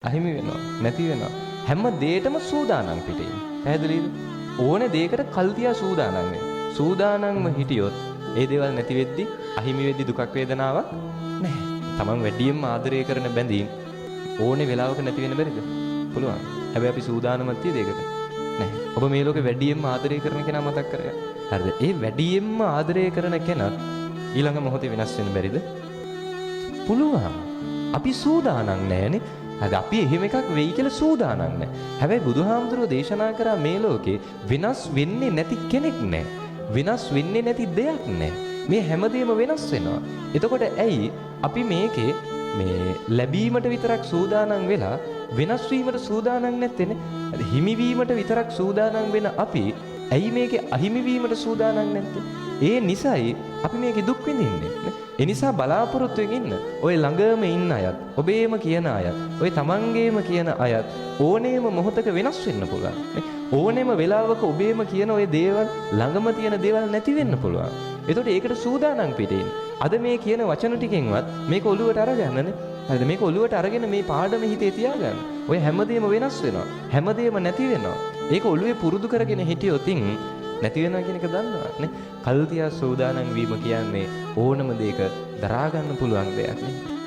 අහිමි වෙනවා නැති වෙනවා හැම දෙයකටම සූදානම් පිටින් පැහැදිලිද ඕනේ දෙයකට කල් තියා සූදානම් වෙන්න සූදානම්ව හිටියොත් ඒ දේවල් නැති වෙද්දි අහිමි වෙද්දි දුකක් වේදනාවක් නැහැ තමන් වැඩියෙන්ම ආදරය කරන බැඳීම් ඕනේ වෙලාවක නැති වෙන්න බැරිද පුළුවන් හැබැයි අපි සූදානම්වත් තියද ඒකට නැහැ ඔබ මේ ලෝකේ වැඩියෙන්ම ආදරය කරන කෙනා මතක් කරගන්න හරිද ඒ වැඩියෙන්ම ආදරය කරන කෙනා ඊළඟ මොහොතේ වෙනස් වෙන්න බැරිද පුළුවන් අපි සූදානම් නැහැනේ හරි අපි එහෙම එකක් වෙයි කියලා සූදානම් නැහැ. හැබැයි බුදුහාමුදුරුවෝ දේශනා කරා මේ ලෝකේ වෙනස් වෙන්නේ නැති කෙනෙක් නැහැ. වෙනස් වෙන්නේ නැති දෙයක් නැහැ. මේ හැමදේම වෙනස් වෙනවා. එතකොට ඇයි අපි මේකේ මේ ලැබීමට විතරක් සූදානම් වෙලා වෙනස් වීමට සූදානම් නැත්තේනේ? හිමිවීමට විතරක් සූදානම් වෙන අපි ඇයි මේකේ අහිමි වීමට සූදානම් නැත්තේ? ඒ නිසායි අපි මේකේ දුක් විඳින්නේ. ඒ නිසා බලාපොරොත්තු වෙමින් ඉන්න. ඔය ළඟම ඉන්න අයත්, ඔබේම කියන අයත්, ඔය තමන්ගේම කියන අයත් ඕනෑම මොහොතක වෙනස් වෙන්න පුළුවන්. ඕනෑම වෙලාවක ඔබේම කියන ඔය දේවල් ළඟම තියෙන දේවල් නැති වෙන්න පුළුවන්. එතකොට ඒකට සූදානම් පිටින්. අද මේ කියන වචන ටිකෙන්වත් මේක ඔළුවට අරගන්නනේ. හරිද? මේක ඔළුවට අරගෙන මේ පාඩම හිතේ තියාගන්න. ඔය හැමදේම වෙනස් වෙනවා. හැමදේම නැති වෙනවා. ඒක ඔළුවේ පුරුදු කරගෙන හිටියොතින් නැති වෙනවා කියන එක දන්නවා නේ. කල් තියා සූදානම් වීම කියන්නේ ඕනම දෙයක දරා ගන්න පුළුවන් දෙයක් නේ.